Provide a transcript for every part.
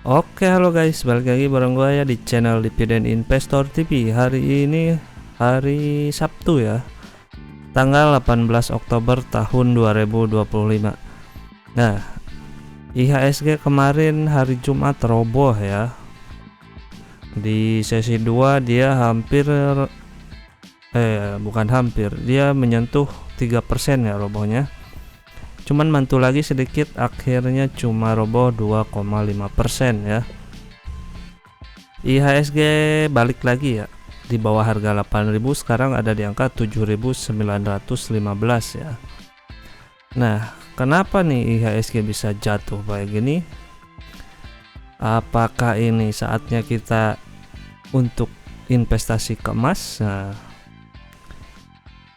Oke, halo guys, balik lagi bareng gue ya di channel Dividend Investor TV. Hari ini hari Sabtu ya, tanggal 18 Oktober tahun 2025. Nah, IHSG kemarin hari Jumat roboh ya. Di sesi 2 dia dia menyentuh 3% ya robohnya. Cuman mantul lagi sedikit, akhirnya cuma roboh 2,5% ya. IHSG balik lagi ya, di bawah harga 8.000, sekarang ada di angka 7.915 ya. Nah, kenapa nih IHSG bisa jatuh kayak gini? Apakah ini saatnya kita untuk investasi ke emas? Nah,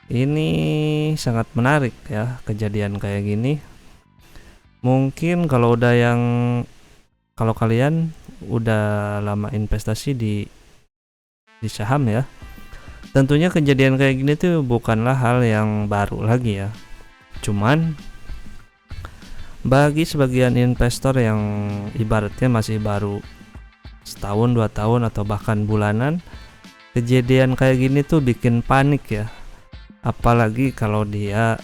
ini sangat menarik ya kejadian kayak gini. Mungkin kalau kalian udah lama investasi di saham ya, tentunya kejadian kayak gini tuh bukanlah hal yang baru lagi ya. Cuman bagi sebagian investor yang ibaratnya masih baru setahun, 2 tahun atau bahkan bulanan, kejadian kayak gini tuh bikin panik ya. Apalagi kalau dia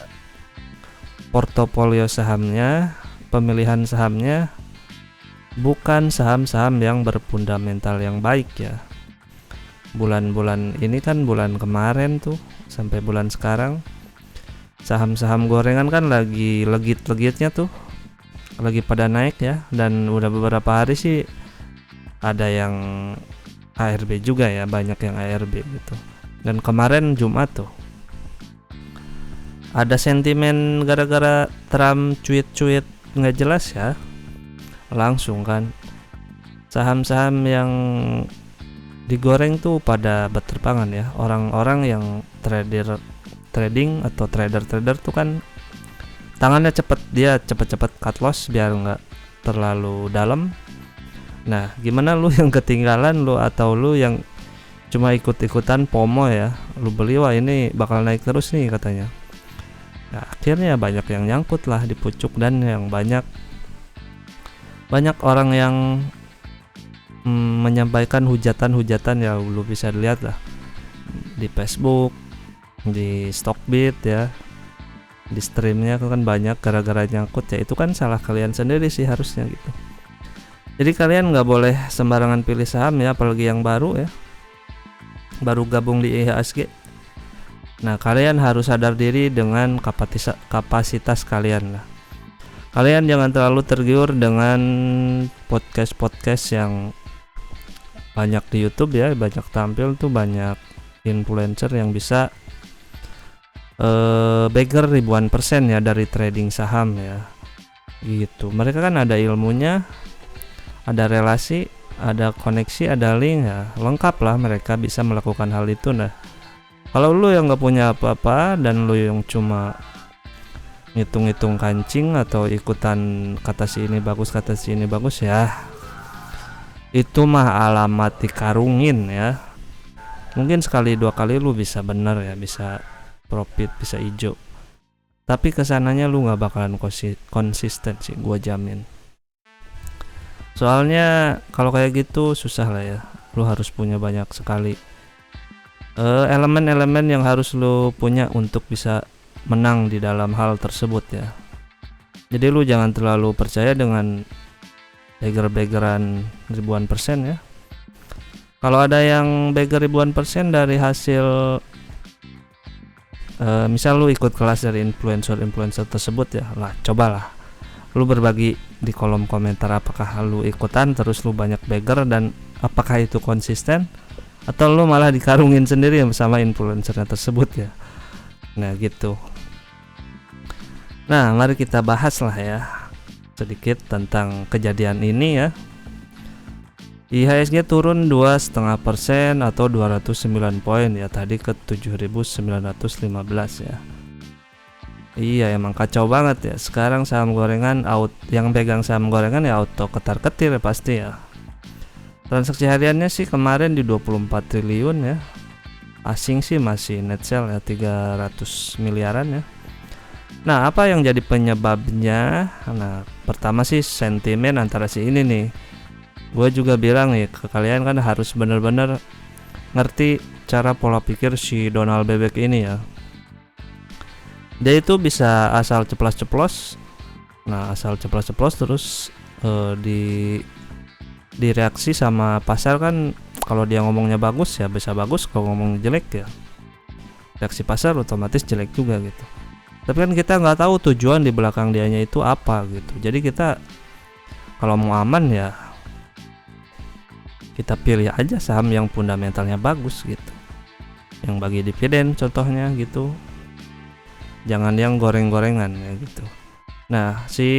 portofolio sahamnya, pemilihan sahamnya bukan saham-saham yang berfundamental yang baik ya. Bulan-bulan ini kan, bulan kemarin tuh sampai bulan sekarang, saham-saham gorengan kan lagi legit-legitnya tuh, lagi pada naik ya. Dan udah beberapa hari sih ada yang ARB juga ya, banyak yang ARB gitu. Dan kemarin Jumat tuh ada sentimen gara-gara Trump cuit-cuit nggak jelas ya, langsung kan saham-saham yang digoreng tuh pada berterbangan ya. Orang-orang yang trading atau trader tuh kan tangannya cepet, dia cepet-cepet cut loss biar nggak terlalu dalam. Nah, gimana lu yang ketinggalan, lu atau lu yang cuma ikut-ikutan FOMO ya, lu beli, wah ini bakal naik terus nih katanya. Nah, akhirnya banyak yang nyangkut lah di pucuk, dan yang banyak orang yang menyampaikan hujatan ya, lu bisa lihat lah di Facebook, di Stockbit ya, di streamnya kan banyak gara-gara nyangkut ya. Itu kan salah kalian sendiri sih harusnya gitu. Jadi kalian nggak boleh sembarangan pilih saham ya, apalagi yang baru ya, baru gabung di IHSG. Nah, kalian harus sadar diri dengan kapasitas kalian lah. Kalian jangan terlalu tergiur dengan podcast yang banyak di YouTube ya, banyak tampil tuh, banyak influencer yang bisa bagger ribuan persen ya dari trading saham ya. Gitu. Mereka kan ada ilmunya, ada relasi, ada koneksi, ada link ya, lengkap lah mereka bisa melakukan hal itu. Nah, kalau lu yang gak punya apa-apa dan lu yang cuma ngitung-ngitung kancing atau ikutan kata si ini bagus ya, itu mah alamat dikarungin ya. Mungkin sekali dua kali lu bisa bener ya, bisa profit, bisa hijau, tapi kesananya lu gak bakalan konsisten sih, gua jamin. Soalnya kalau kayak gitu susah lah ya, lu harus punya banyak sekali elemen-elemen yang harus lu punya untuk bisa menang di dalam hal tersebut ya. Jadi lu jangan terlalu percaya dengan bagger-baggeran ribuan persen ya. Kalau ada yang bagger ribuan persen dari hasil misal lu ikut kelas dari influencer tersebut ya, lah cobalah lu berbagi di kolom komentar, apakah lu ikutan terus lu banyak bagger dan apakah itu konsisten, atau lu malah dikarungin sendiri sama influencernya tersebut ya. Nah gitu. Nah, mari kita bahas lah ya sedikit tentang kejadian ini ya. IHSG turun 2,5% atau 209 poin ya, tadi ke 7.915 ya. Iya, emang kacau banget ya. Sekarang saham gorengan yang pegang saham gorengan ya auto ketar-ketir ya pasti ya. Transaksi hariannya sih kemarin di 24 triliun ya. Asing sih masih net sell ya 300 miliaran ya. Nah, apa yang jadi penyebabnya? Nah, pertama sih sentimen antara si ini nih, Gue juga bilang nih ke kalian kan harus bener-bener ngerti cara pola pikir si Donald Bebek ini ya. Dia itu bisa asal ceplos-ceplos. Nah, asal ceplos-ceplos terus di direaksi sama pasar kan. Kalau dia ngomongnya bagus ya bisa bagus, kalau ngomong jelek ya reaksi pasar otomatis jelek juga gitu. Tapi kan kita nggak tahu tujuan di belakang dianya itu apa gitu. Jadi kita kalau mau aman ya kita pilih aja saham yang fundamentalnya bagus gitu, yang bagi dividen contohnya gitu, jangan yang goreng-gorengan ya gitu. Nah, si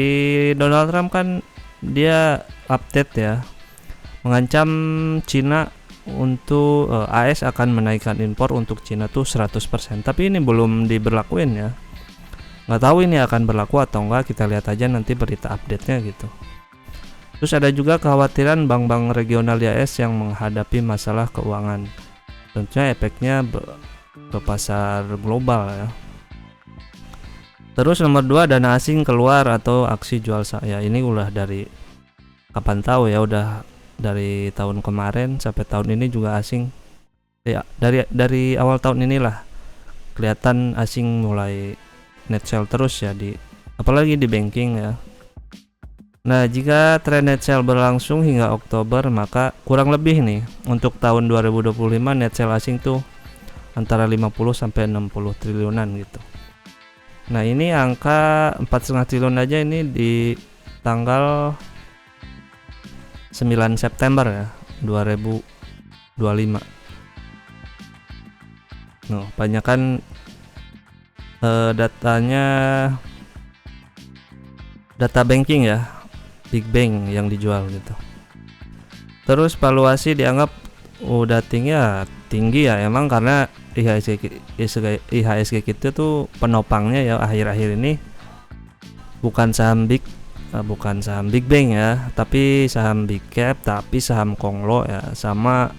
Donald Trump kan dia update ya, mengancam Cina untuk AS akan menaikkan impor untuk Cina tuh 100%. Tapi ini belum diberlakuin ya. Nggak tahu ini akan berlaku atau enggak, kita lihat aja nanti berita update-nya gitu. Terus ada juga kekhawatiran bank-bank regional di AS yang menghadapi masalah keuangan. Tentunya efeknya ke pasar global ya. Terus nomor 2, dana asing keluar atau aksi jual saham. Ya ini udah dari kapan tahu ya, udah dari tahun kemarin sampai tahun ini juga asing. Ya dari awal tahun inilah kelihatan asing mulai net sell terus ya, di apalagi di banking ya. Nah, jika tren net sell berlangsung hingga Oktober, maka kurang lebih nih untuk tahun 2025 net sell asing tuh antara 50 sampai 60 triliunan gitu. Nah, ini angka 4,5 triliun aja ini di tanggal 9 September ya 2025. Nah, banyakan datanya data banking ya, big bank yang dijual gitu. Terus valuasi dianggap udah tinggi ya emang karena IHSG kita tuh penopangnya ya akhir-akhir ini bukan saham big bank ya, tapi saham big cap, tapi saham konglo ya, sama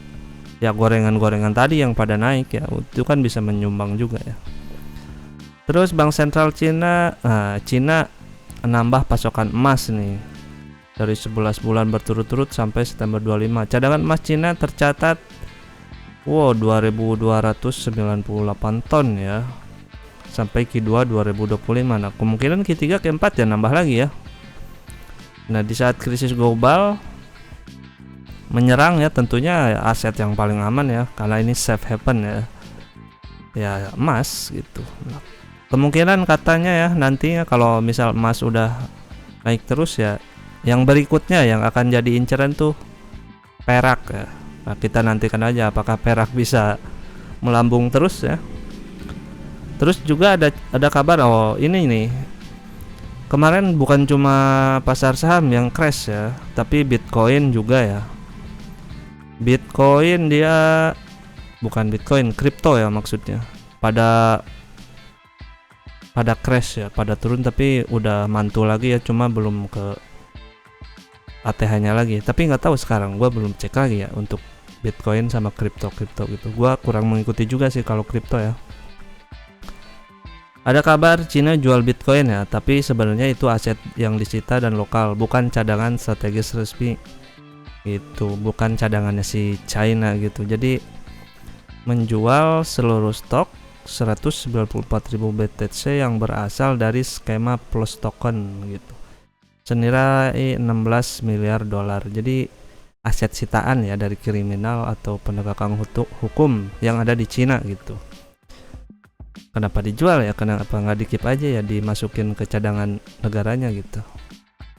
ya gorengan-gorengan tadi yang pada naik ya, itu kan bisa menyumbang juga ya. Terus Bank Sentral Cina, Cina nambah pasokan emas nih dari 11 bulan berturut-turut sampai September 25. Cadangan emas Cina tercatat 2.298 ton ya sampai Q2 2025. Nah, kemungkinan Q3 Q4 ya nambah lagi ya. Nah, di saat krisis global menyerang ya, tentunya aset yang paling aman ya, karena ini safe haven ya emas gitu. Nah, kemungkinan katanya ya nantinya kalau misal emas udah naik terus ya, yang berikutnya yang akan jadi inceran tuh perak ya. Nah, kita nantikan aja apakah perak bisa melambung terus ya. Terus juga ada kabar ini nih. Kemarin bukan cuma pasar saham yang crash ya, tapi Bitcoin juga ya. Bitcoin dia bukan Bitcoin, kripto ya maksudnya. Pada crash ya, pada turun, tapi udah mantul lagi ya, cuma belum ke ATH-nya lagi. Tapi nggak tahu sekarang, gua belum cek lagi ya untuk Bitcoin sama kripto gitu. Gua kurang mengikuti juga sih kalau kripto ya. Ada kabar Cina jual Bitcoin ya, tapi sebenarnya itu aset yang disita dan lokal, bukan cadangan strategis resmi. Itu bukan cadangannya si China gitu. Jadi menjual seluruh stok 194.000 BTC yang berasal dari skema plus token gitu, senilai 16 miliar dolar. Jadi aset sitaan ya dari kriminal atau penegakan hukum yang ada di Cina gitu. Kenapa dijual ya? Kenapa nggak dikip aja ya, dimasukin ke cadangan negaranya gitu?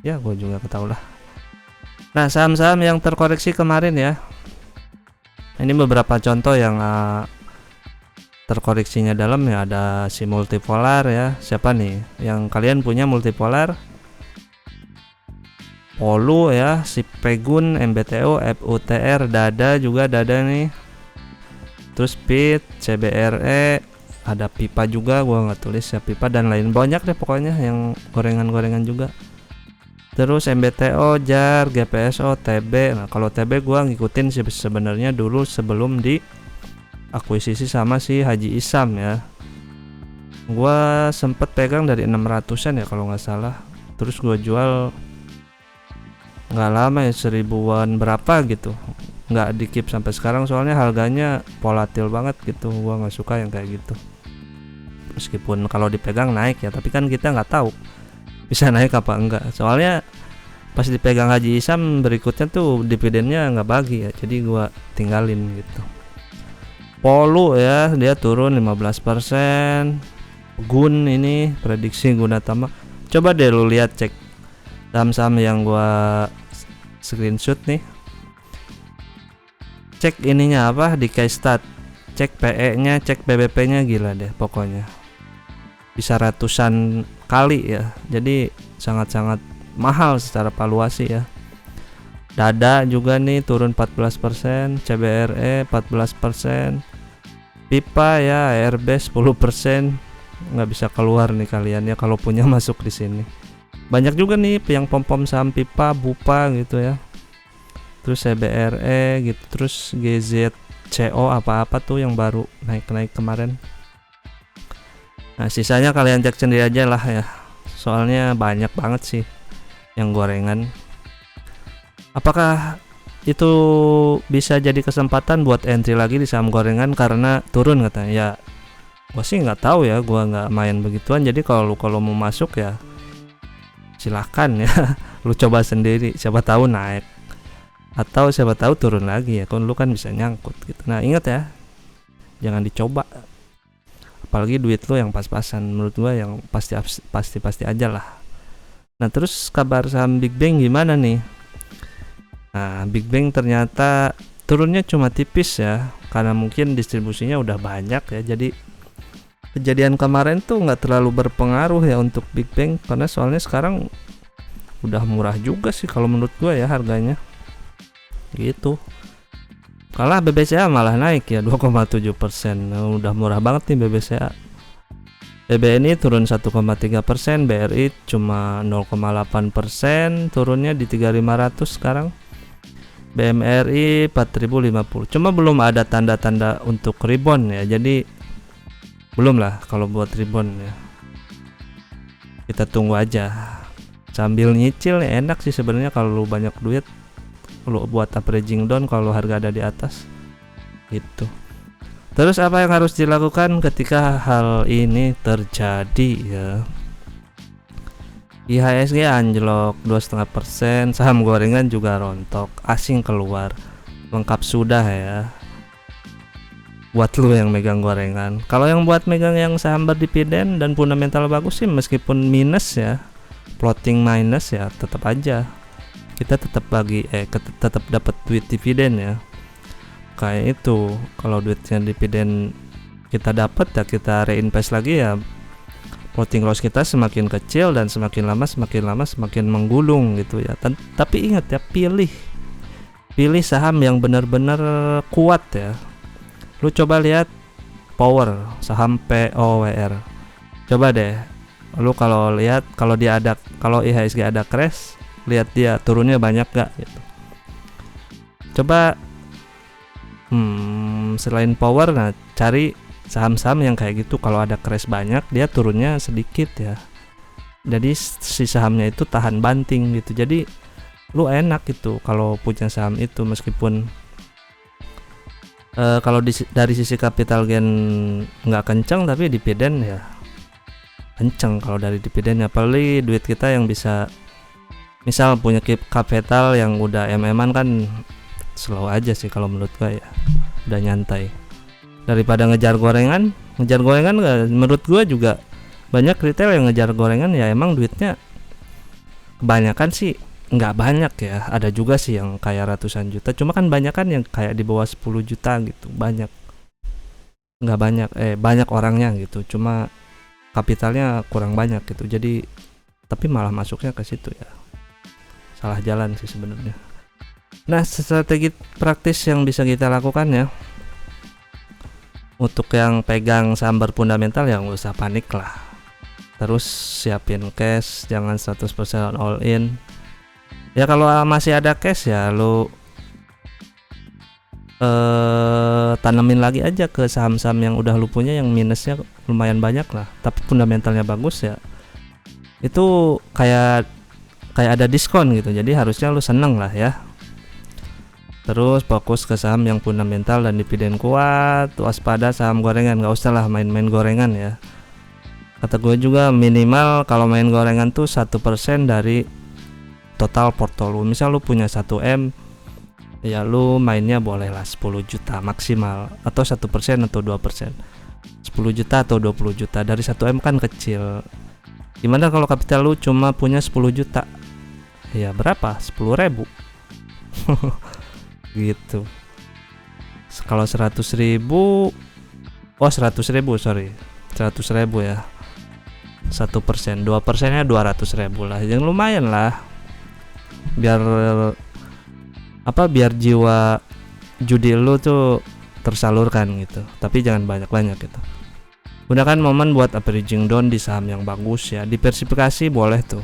Ya gue juga ketahui lah. Nah, saham-saham yang terkoreksi kemarin ya, ini beberapa contoh yang terkoreksinya dalam ya. Ada si multipolar ya, siapa nih yang kalian punya multipolar? Polu ya, si Pegun, MBTO, FUTR, Dada juga Dada nih. Terus PIT, CBRE, ada Pipa juga, gua nggak tulis ya Pipa, dan lain banyak deh pokoknya yang gorengan-gorengan juga. Terus MBTO, JAR, GPSO, TB. Nah, kalau TB gua ngikutin sih sebenarnya dulu sebelum di akuisisi sama si Haji Isam ya. Gua sempet pegang dari 600-an ya kalau nggak salah. Terus gua jual nggak lama ya, 1000-an berapa gitu, nggak di keep sampai sekarang soalnya harganya volatil banget gitu. Gua nggak suka yang kayak gitu, meskipun kalau dipegang naik ya, tapi kan kita nggak tahu bisa naik apa enggak, soalnya pas dipegang Haji Isam berikutnya tuh dividennya nggak bagi ya, jadi gua tinggalin gitu. Polu ya, dia turun 15%. Gun ini prediksi Gunatama, coba deh lu lihat, cek saham-saham yang gua screenshot nih, cek ininya apa di Keystat, cek PE nya, cek PBP nya, gila deh pokoknya, bisa ratusan kali ya, jadi sangat-sangat mahal secara valuasi ya. Dada juga nih turun 14%, CBRE 14%, Pipa ya ARB 10%. Nggak bisa keluar nih kalian ya kalau punya masuk di sini. Banyak juga nih yang pom-pom saham Pipa, Bupa gitu ya. Terus CBRE gitu, terus GZCO apa-apa tuh yang baru naik-naik kemarin. Nah, sisanya kalian cek sendiri aja lah ya. Soalnya banyak banget sih yang gorengan. Apakah itu bisa jadi kesempatan buat entry lagi di saham gorengan karena turun katanya? Ya, gua sih nggak tahu ya, gua nggak main begituan. Jadi kalau mau masuk ya silahkan ya, lu coba sendiri, siapa tahu naik atau siapa tahu turun lagi ya, kan lu kan bisa nyangkut gitu. Nah ingat ya, jangan dicoba, apalagi duit lu yang pas-pasan. Menurut gua yang pasti aja lah. Nah terus kabar saham Big Bang gimana nih? Nah Big Bang ternyata turunnya cuma tipis ya, karena mungkin distribusinya udah banyak ya, jadi kejadian kemarin tuh nggak terlalu berpengaruh ya untuk Big Bang, karena soalnya sekarang udah murah juga sih kalau menurut gua ya harganya gitu. Kalah BBCA malah naik ya 2,7%. Udah murah banget nih BBCA. BBNI turun 1,3%, BRI cuma 0,8%, turunnya di 3.500 sekarang. BMRI 4.050. Cuma belum ada tanda-tanda untuk rebound ya, jadi belum lah kalau buat rebound ya. Kita tunggu aja sambil nyicil nih, enak sih sebenarnya kalau lu banyak duit, lu buat averaging down kalau harga ada di atas gitu. Terus apa yang harus dilakukan ketika hal ini terjadi ya? IHSG anjlok 2,5%, saham gorengan juga rontok, asing keluar, lengkap sudah ya buat lu yang megang gorengan. Kalau yang buat megang yang saham berdividen dan fundamental bagus sih, meskipun minus ya, floating minus ya, tetap aja kita tetap tetap dapat duit dividen ya. Kayak itu, kalau duitnya dividen kita dapat ya, kita reinvest lagi ya, floating loss kita semakin kecil dan semakin lama semakin menggulung gitu ya. Tapi ingat ya, pilih saham yang benar-benar kuat ya. Lu coba lihat power saham POWR, coba deh lu kalau lihat, kalau IHSG ada crash, lihat dia turunnya banyak gak gitu. Coba selain power, nah cari saham-saham yang kayak gitu, kalau ada crash banyak dia turunnya sedikit ya, jadi si sahamnya itu tahan banting gitu. Jadi lu enak gitu kalau punya saham itu, meskipun kalau dari sisi capital gain nggak kencang, tapi dividen ya kencang kalau dari dividennya. Apalagi duit kita yang bisa, misal punya capital yang udah MM-an kan slow aja sih kalau menurut gue ya, udah nyantai daripada ngejar gorengan. Menurut gue juga banyak retail yang ngejar gorengan ya, emang duitnya kebanyakan sih nggak banyak ya, ada juga sih yang kayak ratusan juta, cuma kan banyak kan yang kayak di bawah 10 juta gitu, banyak orangnya gitu, cuma kapitalnya kurang banyak gitu, jadi tapi malah masuknya ke situ ya, salah jalan sih sebenarnya. Nah, strategi praktis yang bisa kita lakukan ya untuk yang pegang saham berfundamental, yang nggak usah panik lah, terus siapin cash, jangan 100% all in ya. Kalau masih ada cash ya lu tanamin lagi aja ke saham-saham yang udah lu punya, yang minusnya lumayan banyak lah tapi fundamentalnya bagus ya. Itu kayak kayak ada diskon gitu, jadi harusnya lu seneng lah ya. Terus fokus ke saham yang fundamental dan dividen kuat, waspada saham gorengan, nggak usah lah main-main gorengan ya. Kata gue juga minimal kalau main gorengan tuh 1% dari total portfolio. Misal lu punya 1M, ya lu mainnya bolehlah 10 juta maksimal, atau 1% atau 2%, 10 juta atau 20 juta. Dari 1M kan kecil. Gimana kalau kapital lu cuma punya 10 juta? Ya berapa? 10.000 gitu. Kalau 100.000, oh 100.000 sorry, 100.000 ya. 1%, 2%nya 200.000 lah. Yang lumayan lah. Biar biar jiwa judi lu tuh tersalurkan gitu. Tapi jangan banyak-banyak gitu. Gunakan momen buat averaging down di saham yang bagus ya. Diversifikasi boleh tuh.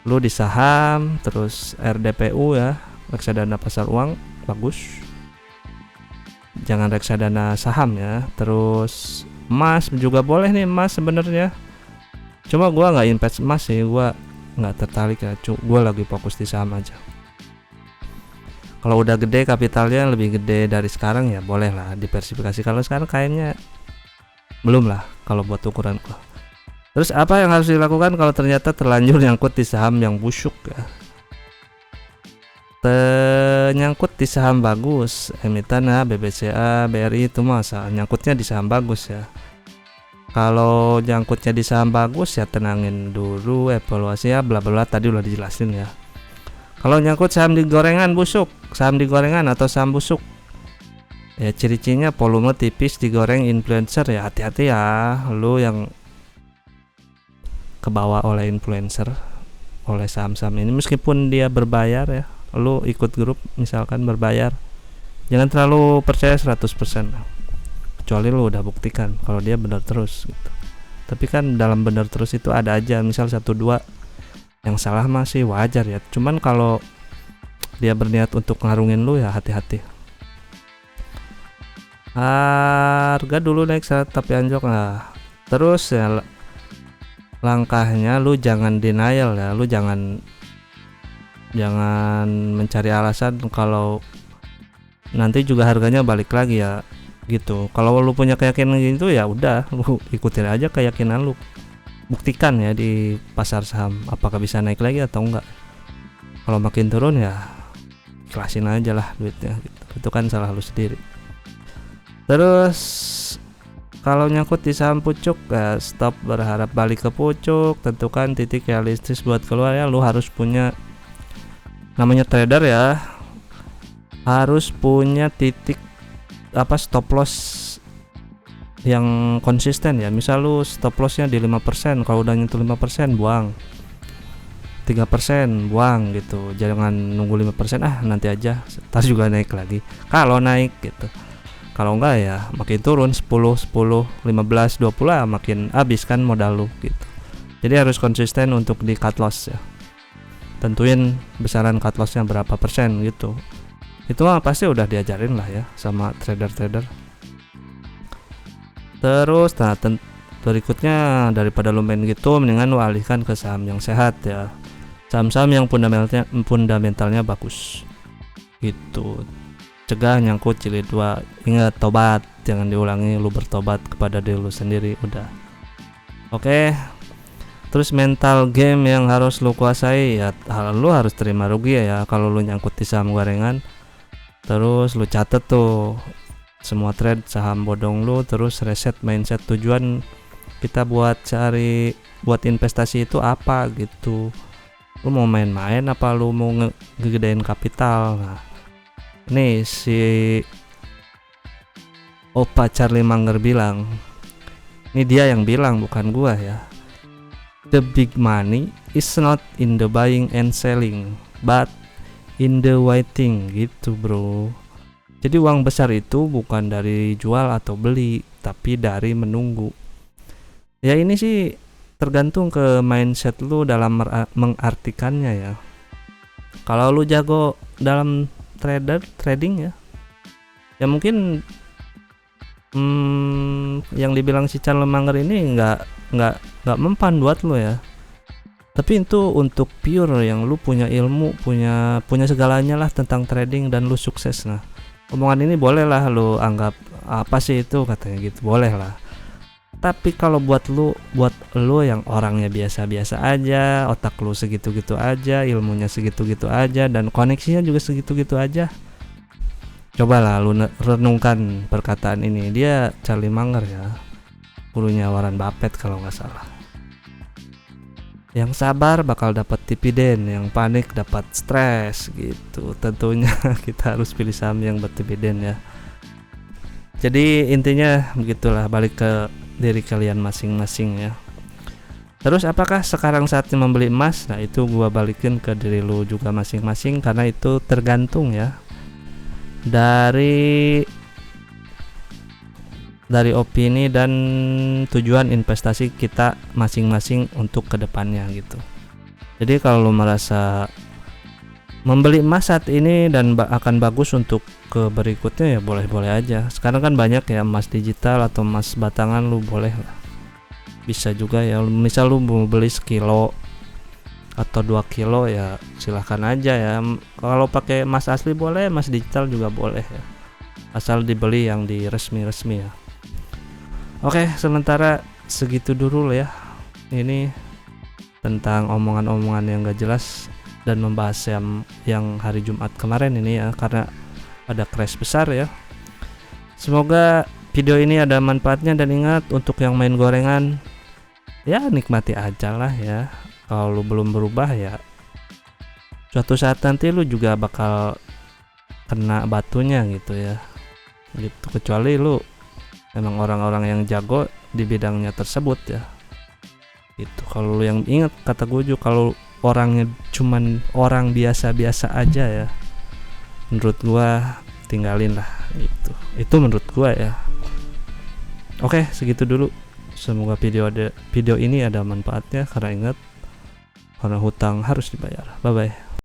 Lu di saham, terus RDPU ya, reksadana pasar uang, bagus. Jangan reksadana saham ya. Terus emas juga boleh nih, emas sebenarnya. Cuma gua nggak invest emas sih, gua nggak tertarik ya. Gua lagi fokus di saham aja. Kalau udah gede kapitalnya, lebih gede dari sekarang ya boleh lah diversifikasi. Kalau sekarang kayaknya belum lah kalau buat ukuran gua. Terus apa yang harus dilakukan kalau ternyata terlanjur nyangkut di saham yang busuk ya? Nyangkut di saham bagus, emiten ya, BBCA, BRI itu masa nyangkutnya di saham bagus ya. Kalau nyangkutnya di saham bagus ya tenangin dulu, evaluasi ya, bla bla tadi udah dijelasin ya. Kalau nyangkut saham di gorengan busuk, saham di gorengan atau saham busuk, ya ciri-cirinya volume tipis, digoreng influencer ya, hati-hati ya, lu yang kebawa oleh influencer, oleh saham-saham ini meskipun dia berbayar ya. Lu ikut grup misalkan berbayar, jangan terlalu percaya 100%, kecuali lu udah buktikan kalau dia benar terus gitu. Tapi kan dalam benar terus itu ada aja misal 1-2 yang salah, masih wajar ya. Cuman kalau dia berniat untuk ngarungin lu ya hati-hati. Harga dulu naik tapi anjlok. Nah, terus ya langkahnya lu jangan denial ya, lu jangan mencari alasan kalau nanti juga harganya balik lagi ya gitu. Kalau lu punya keyakinan gitu ya udah, lu ikutin aja keyakinan lu. Buktikan ya di pasar saham apakah bisa naik lagi atau enggak. Kalau makin turun ya ikhlasin aja lah duitnya gitu. Itu kan salah lu sendiri. Terus kalau nyangkut di saham pucuk ya stop berharap balik ke pucuk, tentukan titik realistis buat keluar ya. Lu harus punya, namanya trader ya, harus punya titik stop loss yang konsisten ya. Misal lu stop lossnya di 5%, kalau udah nyentuh 5% buang, 3% buang gitu. Jangan nunggu 5%, nanti aja ntar juga naik lagi kalau naik gitu. Kalau enggak ya makin turun 10, 15, 20 makin habis kan modal lu gitu. Jadi harus konsisten untuk di cut loss ya. Tentuin besaran cut lossnya berapa persen gitu. Itu mah pasti udah diajarin lah ya sama trader-trader. Terus berikutnya daripada lu main gitu, mendingan lu alihkan ke saham yang sehat ya. Saham-saham yang fundamentalnya bagus gitu. Cegah nyangkut jilid 2. Ingat, tobat, jangan diulangi. Lu bertobat kepada diri lu sendiri udah. Oke. Terus mental game yang harus lu kuasai ya, lu harus terima rugi ya kalau lu nyangkut di saham gorengan. Terus lu catet tuh semua trade saham bodong lu, terus reset mindset tujuan kita buat investasi itu apa gitu. Lu mau main-main apa lu mau ngegedein kapital? Nah, ini si Opa Charlie Munger bilang, ini dia yang bilang bukan gua ya, the big money is not in the buying and selling but in the waiting gitu bro. Jadi uang besar itu bukan dari jual atau beli, tapi dari menunggu. Ya ini sih tergantung ke mindset lu dalam mengartikannya ya. Kalau lu jago dalam trading ya mungkin yang dibilang si Charlie Munger ini nggak mempan buat lu ya. Tapi itu untuk pure yang lu punya ilmu, punya segalanya lah tentang trading dan lu sukses. Nah, omongan ini boleh lah lu anggap apa sih itu katanya gitu, boleh lah. Tapi kalau buat lu yang orangnya biasa-biasa aja, otak lu segitu-gitu aja, ilmunya segitu-gitu aja, dan koneksinya juga segitu-gitu aja, cobalah lu renungkan perkataan ini. Dia Charlie Munger ya, gurunya Warren Buffett kalau nggak salah. Yang sabar bakal dapat dividen, yang panik dapat stres gitu. Tentunya kita harus pilih saham yang berdividen ya. Jadi intinya begitulah, balik ke diri kalian masing-masing ya. Terus apakah sekarang saatnya membeli emas? Nah, itu gua balikin ke diri lu juga masing-masing, karena itu tergantung ya dari opini dan tujuan investasi kita masing-masing untuk kedepannya gitu. Jadi kalau lu merasa membeli emas saat ini dan akan bagus untuk ke berikutnya, ya boleh-boleh aja. Sekarang kan banyak ya emas digital atau emas batangan, lu boleh lah. Bisa juga ya, misal lu mau beli sekilo atau 2 kilo ya silahkan aja ya. Kalau pakai emas asli boleh, emas digital juga boleh ya, asal dibeli yang di resmi-resmi ya. Oke, sementara segitu dulu ya. Ini tentang omongan-omongan yang gak jelas dan membahas yang hari Jumat kemarin ini ya, karena ada crash besar ya. Semoga video ini ada manfaatnya, dan ingat untuk yang main gorengan ya nikmati aja lah ya. Kalau lu belum berubah ya suatu saat nanti lu juga bakal kena batunya gitu ya. Gitu, kecuali lu emang orang-orang yang jago di bidangnya tersebut ya. Itu kalau lu yang ingat kata gue juga, kalau orangnya cuman orang biasa-biasa aja ya, menurut gua tinggalin lah gitu. Itu menurut gua ya. Oke, segitu dulu. Semoga video ini ada manfaatnya, karena ingat, karena hutang harus dibayar. Bye bye.